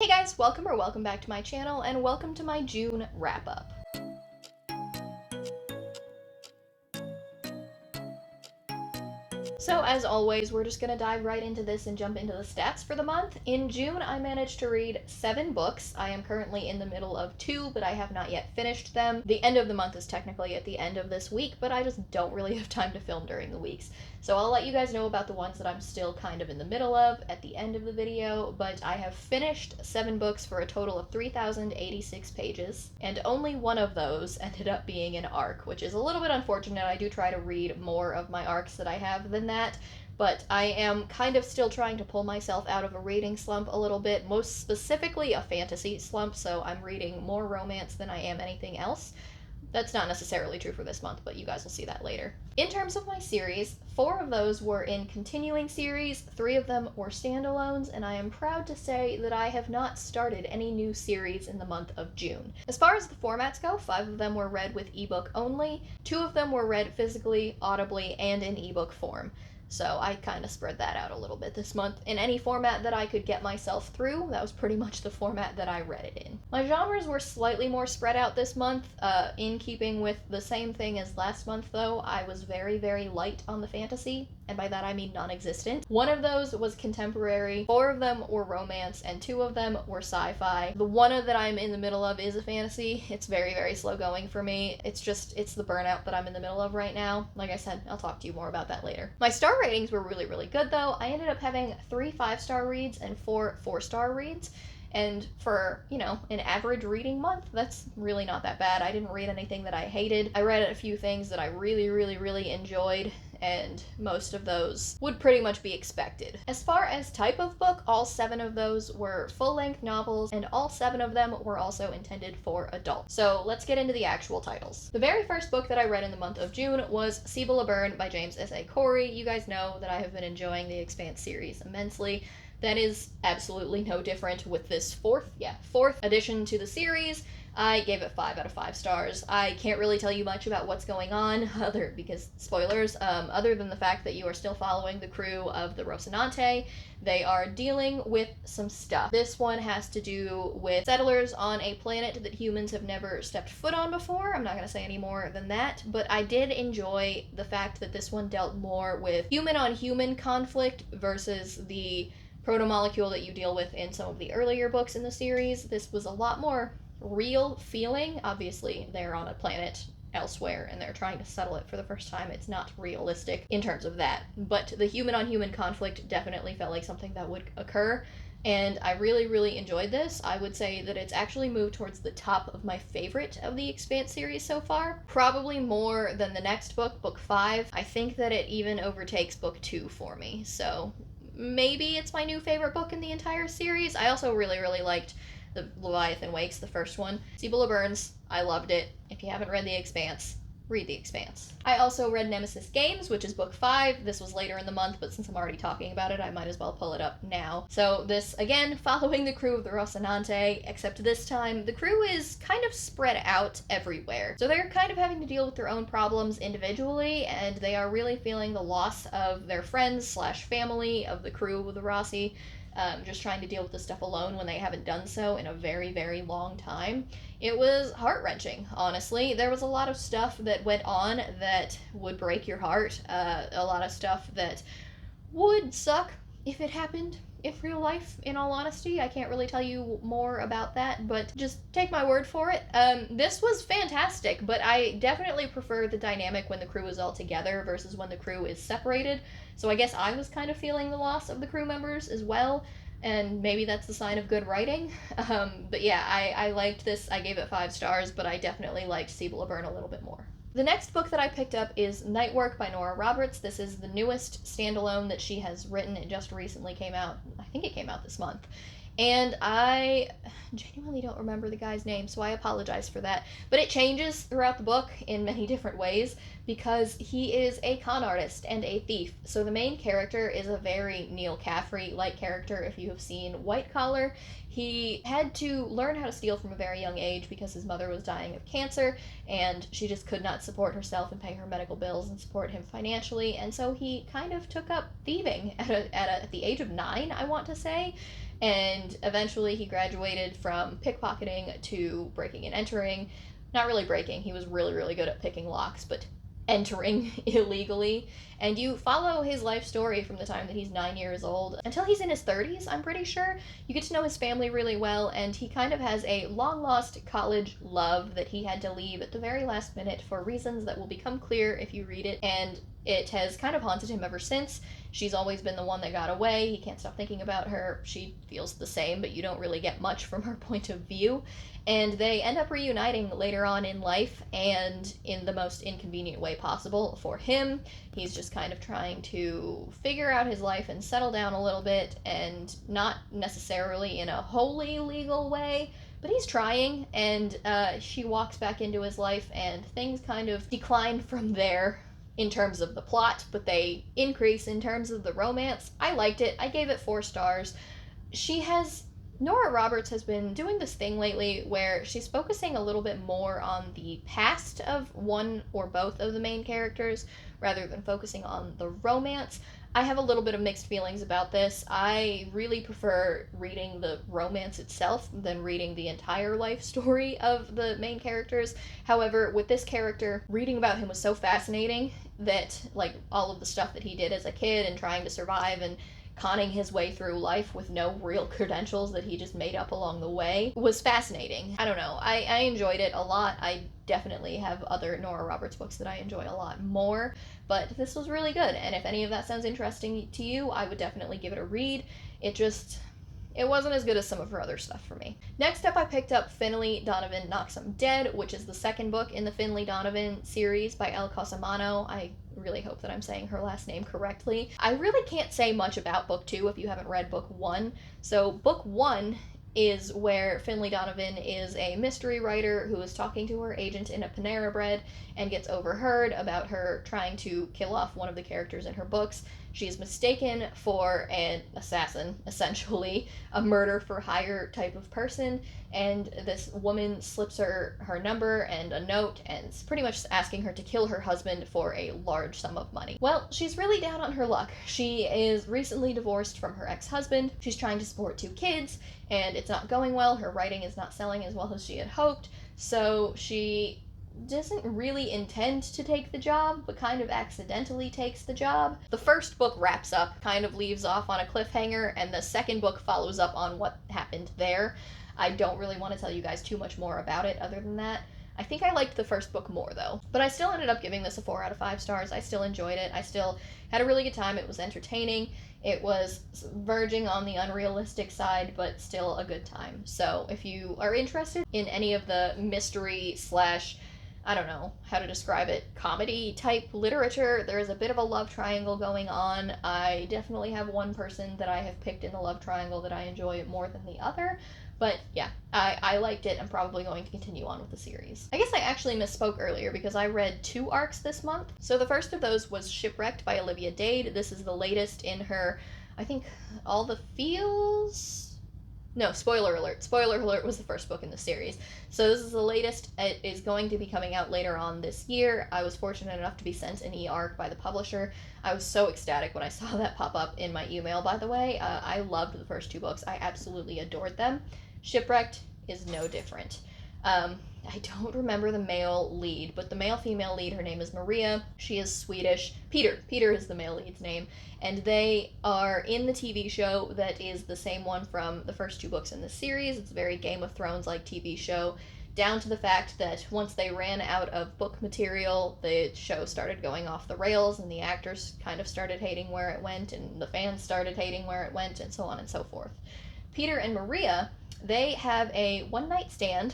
Hey guys, welcome back to my channel, and welcome to my June wrap-up. So as always, we're just gonna dive right into this and jump into the stats for the month. In June, I managed to read 7 books. I am currently in the middle of 2, but I have not yet finished them. The end of the month is technically at the end of this week, but I just don't really have time to film during the weeks. So I'll let you guys know about the ones that I'm still kind of in the middle of at the end of the video, but I have finished 7 books for a total of 3,086 pages, and only one of those ended up being an arc, which is a little bit unfortunate. I do try to read more of my arcs that I have than that, but I am kind of still trying to pull myself out of a reading slump a little bit, most specifically a fantasy slump, so I'm reading more romance than I am anything else. That's not necessarily true for this month, but you guys will see that later. In terms of my series, 4 of those were in continuing series, 3 of them were standalones, and I am proud to say that I have not started any new series in the month of June. As far as the formats go, 5 of them were read with ebook only, 2 of them were read physically, audibly, and in ebook form. So I kind of spread that out a little bit this month. In any format that I could get myself through, that was pretty much the format that I read it in. My genres were slightly more spread out this month, in keeping with the same thing as last month though. I was very, very light on the fantasy, and by that I mean non-existent. 1 of those was contemporary, 4 of them were romance, and 2 of them were sci-fi. The one that I'm in the middle of is a fantasy. It's very, very slow going for me. It's the burnout that I'm in the middle of right now. Like I said, I'll talk to you more about that later. My star ratings were really, really good though. I ended up having 3 5-star reads and 4 4-star reads. And for, an average reading month, that's really not that bad. I didn't read anything that I hated. I read a few things that I really, really, really enjoyed, and most of those would pretty much be expected. As far as type of book, all 7 of those were full-length novels, and all 7 of them were also intended for adults. So let's get into the actual titles. The very first book that I read in the month of June was Sibyl Burn by James S.A. Corey. You guys know that I have been enjoying the Expanse series immensely. That is absolutely no different with this fourth addition to the series. I gave it 5 out of 5 stars. I can't really tell you much about what's going on, because spoilers, other than the fact that you are still following the crew of the Rocinante. They are dealing with some stuff. This one has to do with settlers on a planet that humans have never stepped foot on before. I'm not going to say any more than that, but I did enjoy the fact that this one dealt more with human-on-human conflict versus the proto-molecule that you deal with in some of the earlier books in the series. This was a lot more real feeling. Obviously, they're on a planet elsewhere and they're trying to settle it for the first time. It's not realistic in terms of that. But the human-on-human conflict definitely felt like something that would occur, and I really, really enjoyed this. I would say that it's actually moved towards the top of my favorite of the Expanse series so far. Probably more than the next book, Book 5. I think that it even overtakes Book 2 for me, so maybe it's my new favorite book in the entire series. I also really, really liked the Leviathan Wakes, the first one. Sibyl Burns, I loved it. If you haven't read The Expanse, read The Expanse. I also read Nemesis Games, which is book 5. This was later in the month, but since I'm already talking about it, I might as well pull it up now. So this, again, following the crew of the Rocinante, except this time, the crew is kind of spread out everywhere. So they're kind of having to deal with their own problems individually, and they are really feeling the loss of their friends/family of the crew of the Rossi, just trying to deal with this stuff alone when they haven't done so in a very, very long time. It was heart-wrenching, honestly. There was a lot of stuff that went on that would break your heart. A lot of stuff that would suck if it happened in real life, in all honesty. I can't really tell you more about that, but just take my word for it. This was fantastic, but I definitely prefer the dynamic when the crew is all together versus when the crew is separated. So I guess I was kind of feeling the loss of the crew members as well, and maybe that's the sign of good writing. But yeah, I liked this. I gave it 5 stars, but I definitely liked Sibyl Burn a little bit more. The next book that I picked up is Nightwork by Nora Roberts. This is the newest standalone that she has written. It just recently came out. I think it came out this month. And I genuinely don't remember the guy's name, so I apologize for that. But it changes throughout the book in many different ways because he is a con artist and a thief. So the main character is a very Neil Caffrey-like character if you have seen White Collar. He had to learn how to steal from a very young age because his mother was dying of cancer, and she just could not support herself and pay her medical bills and support him financially, and so he kind of took up thieving at the age of 9, I want to say. And eventually he graduated from pickpocketing to breaking and entering. Not really breaking, he was really, really good at picking locks, but entering illegally. And you follow his life story from the time that he's 9 years old until he's in his 30s, I'm pretty sure. You get to know his family really well, and he kind of has a long lost college love that he had to leave at the very last minute for reasons that will become clear if you read it, and it has kind of haunted him ever since. She's always been the one that got away. He can't stop thinking about her. She feels the same, but you don't really get much from her point of view. And they end up reuniting later on in life, and in the most inconvenient way possible for him. He's just kind of trying to figure out his life and settle down a little bit, and not necessarily in a wholly legal way, but he's trying. And she walks back into his life, and things kind of decline from there in terms of the plot, but they increase in terms of the romance. I liked it. I gave it 4 stars. Nora Roberts has been doing this thing lately where she's focusing a little bit more on the past of one or both of the main characters rather than focusing on the romance. I have a little bit of mixed feelings about this. I really prefer reading the romance itself than reading the entire life story of the main characters. However, with this character, reading about him was so fascinating that, like, all of the stuff that he did as a kid and trying to survive and conning his way through life with no real credentials that he just made up along the way was fascinating. I don't know. I enjoyed it a lot. I definitely have other Nora Roberts books that I enjoy a lot more, but this was really good, and if any of that sounds interesting to you, I would definitely give it a read. It wasn't as good as some of her other stuff for me. Next up, I picked up Finley Donovan Knocks 'Em Dead, which is the second book in the Finley Donovan series by El Cosamano. I really hope that I'm saying her last name correctly. I really can't say much about book 2 if you haven't read book 1. So book 1 is where Finley Donovan is a mystery writer who is talking to her agent in a Panera Bread and gets overheard about her trying to kill off one of the characters in her books. She is mistaken for an assassin, essentially, a murder-for-hire type of person, and this woman slips her number and a note and is pretty much asking her to kill her husband for a large sum of money. Well, she's really down on her luck. She is recently divorced from her ex-husband. She's trying to support 2 kids, and it's not going well. Her writing is not selling as well as she had hoped, so she doesn't really intend to take the job, but kind of accidentally takes the job. The first book wraps up, kind of leaves off on a cliffhanger, and the second book follows up on what happened there. I don't really want to tell you guys too much more about it other than that. I think I liked the first book more, though. But I still ended up giving this a 4 out of 5 stars. I still enjoyed it. I still had a really good time. It was entertaining. It was verging on the unrealistic side, but still a good time. So if you are interested in any of the mystery / I don't know how to describe it, comedy type literature, there is a bit of a love triangle going on. I definitely have one person that I have picked in the love triangle that I enjoy more than the other. But yeah, I liked it. I'm probably going to continue on with the series. I guess I actually misspoke earlier because I read 2 arcs this month. So the first of those was Shipwrecked by Olivia Dade. This is the latest in her, I think, All the Feels? No, spoiler alert. Spoiler alert was the first book in the series. So this is the latest. It is going to be coming out later on this year. I was fortunate enough to be sent an e-arc by the publisher. I was so ecstatic when I saw that pop up in my email, by the way. I loved the first 2 books. I absolutely adored them. Shipwrecked is no different. I don't remember the male lead, but the male-female lead, her name is Maria. She is Swedish. Peter is the male lead's name. And they are in the TV show that is the same one from the first 2 books in the series. It's a very Game of Thrones-like TV show, down to the fact that once they ran out of book material, the show started going off the rails, and the actors kind of started hating where it went, and the fans started hating where it went, and so on and so forth. Peter and Maria, they have a one-night stand.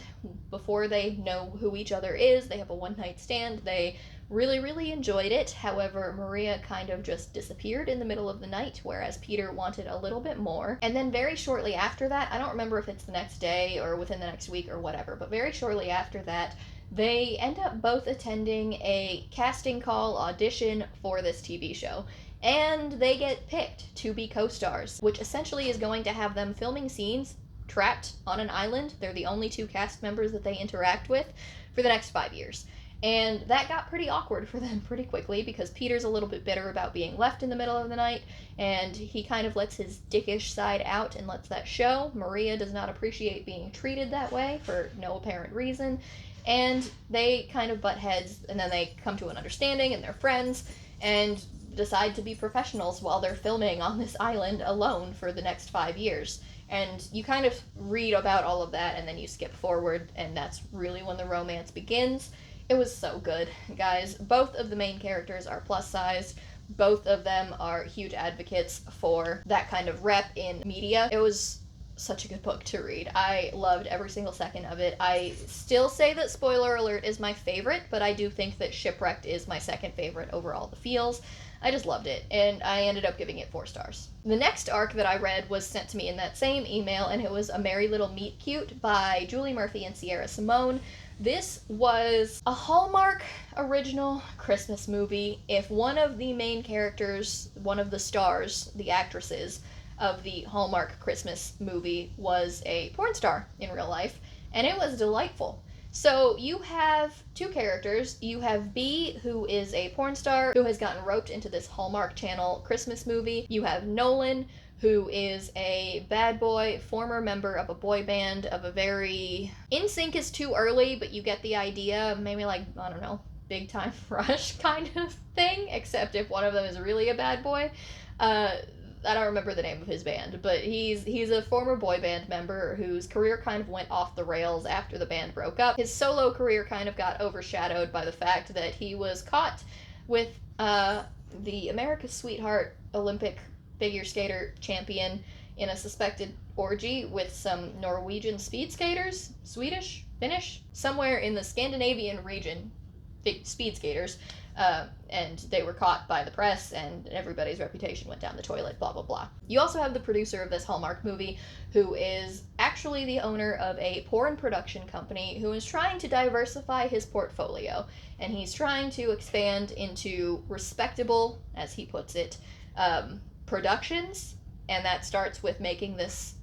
Before they know who each other is, they have a one-night stand. They really, really enjoyed it. However, Maria kind of just disappeared in the middle of the night, whereas Peter wanted a little bit more. And then very shortly after that, I don't remember if it's the next day or within the next week or whatever, but very shortly after that, they end up both attending a casting call audition for this TV show. And they get picked to be co-stars, which essentially is going to have them filming scenes trapped on an island. They're the only 2 cast members that they interact with for the next 5 years. And that got pretty awkward for them pretty quickly because Peter's a little bit bitter about being left in the middle of the night, and he kind of lets his dickish side out and lets that show. Maria does not appreciate being treated that way for no apparent reason, and they kind of butt heads, and then they come to an understanding and they're friends and decide to be professionals while they're filming on this island alone for the next 5 years. And you kind of read about all of that and then you skip forward, and that's really when the romance begins. It was so good, guys. Both of the main characters are plus sized. Both of them are huge advocates for that kind of rep in media. It was such a good book to read. I loved every single second of it. I still say that Spoiler Alert is my favorite, but I do think that Shipwrecked is my second favorite over all the feels. I just loved it, and I ended up giving it 4 stars. The next arc that I read was sent to me in that same email, and it was A Merry Little Meet Cute by Julie Murphy and Sierra Simone. This was a Hallmark original Christmas movie. If one of the main characters, one of the stars, the actresses of the Hallmark Christmas movie was a porn star in real life, and it was delightful. So you have 2 characters. You have Bee, who is a porn star who has gotten roped into this Hallmark Channel Christmas movie. You have Nolan, who is a bad boy, former member of a boy band of a very... NSYNC is too early, but you get the idea. Maybe like, I don't know, Big Time Rush kind of thing, except if one of them is really a bad boy. I don't remember the name of his band, but he's a former boy band member whose career kind of went off the rails after the band broke up. His solo career kind of got overshadowed by the fact that he was caught with the America's Sweetheart Olympic figure skater champion in a suspected orgy with some Norwegian speed skaters, Swedish, Finnish, somewhere in the Scandinavian region, speed skaters. And they were caught by the press, and everybody's reputation went down the toilet, blah, blah, blah. You also have the producer of this Hallmark movie, who is actually the owner of a porn production company who is trying to diversify his portfolio, and he's trying to expand into respectable, as he puts it, productions, and that starts with making this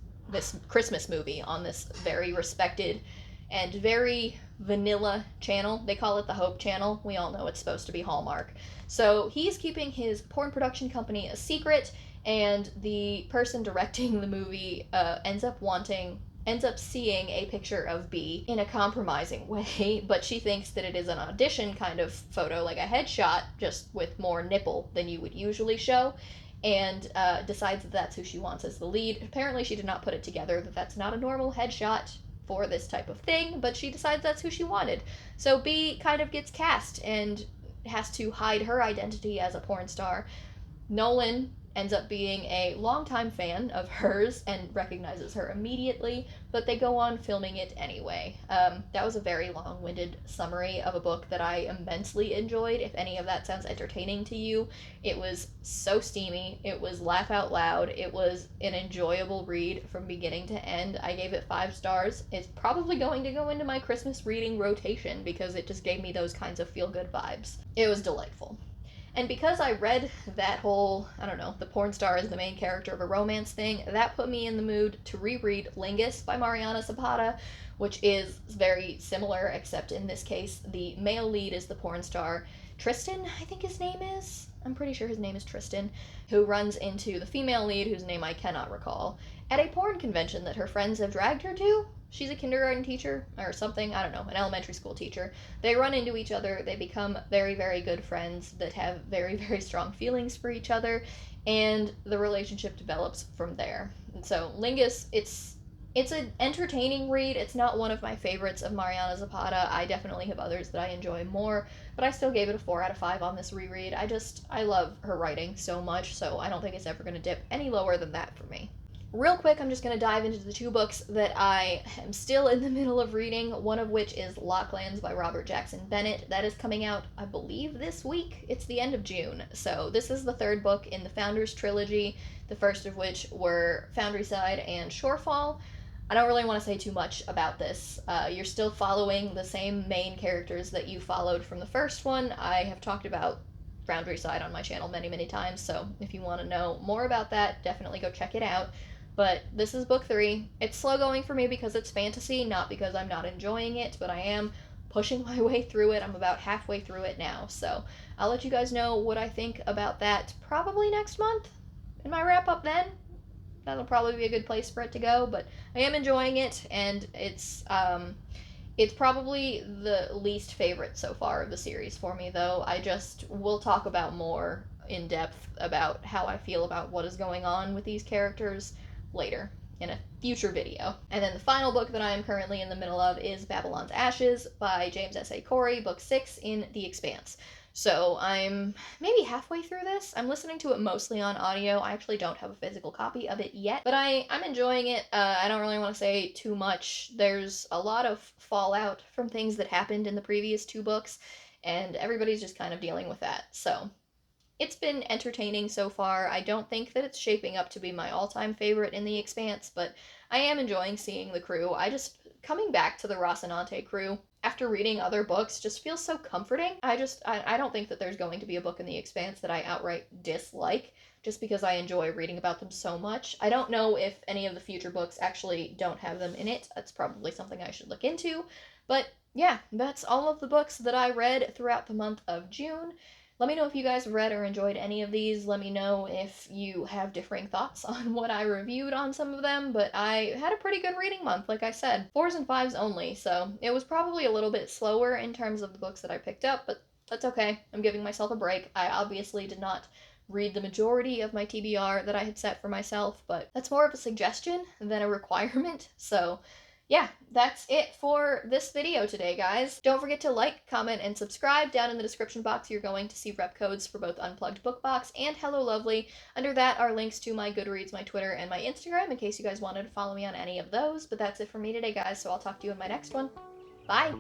Christmas movie on this very respected and very vanilla channel. They call it the Hope Channel. We all know it's supposed to be Hallmark. So he's keeping his porn production company a secret, and the person directing the movie ends up seeing a picture of Bee in a compromising way, but she thinks that it is an audition kind of photo, like a headshot, just with more nipple than you would usually show, and decides that that's who she wants as the lead. Apparently she did not put it together that that's not a normal headshot for this type of thing, but she decides that's who she wanted. So Bee kind of gets cast and has to hide her identity as a porn star. Nolan ends up being a longtime fan of hers and recognizes her immediately, but they go on filming it anyway. That was a very long-winded summary of a book that I immensely enjoyed. If any of that sounds entertaining to you, it was so steamy, it was laugh out loud, it was an enjoyable read from beginning to end. I gave it 5 stars. It's probably going to go into my Christmas reading rotation because it just gave me those kinds of feel-good vibes. It was delightful. And because I read that whole, I don't know, the porn star is the main character of a romance thing, that put me in the mood to reread Lingus by Mariana Zapata, which is very similar, except in this case, the male lead is the porn star. Tristan, I think his name is? I'm pretty sure his name is Tristan, who runs into the female lead, whose name I cannot recall, at a porn convention that her friends have dragged her to. She's a kindergarten teacher or something, I don't know, an elementary school teacher. They run into each other, they become very, very good friends that have very, very strong feelings for each other, and the relationship develops from there. And so Lingus, it's an entertaining read. It's not one of my favorites of Mariana Zapata. I definitely have others that I enjoy more, but I still gave it a 4 out of 5 on this reread. I love her writing so much, so I don't think it's ever going to dip any lower than that for me. Real quick, I'm just going to dive into the 2 books that I am still in the middle of reading, one of which is Locklands by Robert Jackson Bennett. That is coming out, I believe, this week. It's the end of June. So this is the 3rd book in the Founders trilogy, the first of which were Foundryside and Shorefall. I don't really want to say too much about this. You're still following the same main characters that you followed from the first one. I have talked about Foundryside on my channel many, many times, so if you want to know more about that, definitely go check it out. But this is book 3. It's slow going for me because it's fantasy, not because I'm not enjoying it, but I am. pushing my way through it. I'm about halfway through it now, so I'll let you guys know what I think about that probably next month in my wrap up then. That'll probably be a good place for it to go, but I am enjoying it, and it's probably the least favorite so far of the series for me, though. We'll talk about more in depth about how I feel about what is going on with these characters later in a future video. And then the final book that I am currently in the middle of is Babylon's Ashes by James S.A. Corey, book 6 in The Expanse. So I'm maybe halfway through this. I'm listening to it mostly on audio. I actually don't have a physical copy of it yet, but I'm enjoying it. I don't really want to say too much. There's a lot of fallout from things that happened in the previous 2 books, and everybody's just kind of dealing with that. So it's been entertaining so far. I don't think that it's shaping up to be my all-time favorite in The Expanse, but I am enjoying seeing the crew. Coming back to the Rocinante crew after reading other books just feels so comforting. I don't think that there's going to be a book in The Expanse that I outright dislike, just because I enjoy reading about them so much. I don't know if any of the future books actually don't have them in it. That's probably something I should look into. But yeah, that's all of the books that I read throughout the month of June. Let me know if you guys read or enjoyed any of these. Let me know if you have differing thoughts on what I reviewed on some of them, but I had a pretty good reading month, like I said. 4s and 5s only, so it was probably a little bit slower in terms of the books that I picked up, but that's okay. I'm giving myself a break. I obviously did not read the majority of my TBR that I had set for myself, but that's more of a suggestion than a requirement, so yeah, that's it for this video today, guys. Don't forget to like, comment, and subscribe. Down in the description box, you're going to see rep codes for both Unplugged Book Box and Hello Lovely. Under that are links to my Goodreads, my Twitter, and my Instagram, in case you guys wanted to follow me on any of those. But that's it for me today, guys, so I'll talk to you in my next one. Bye!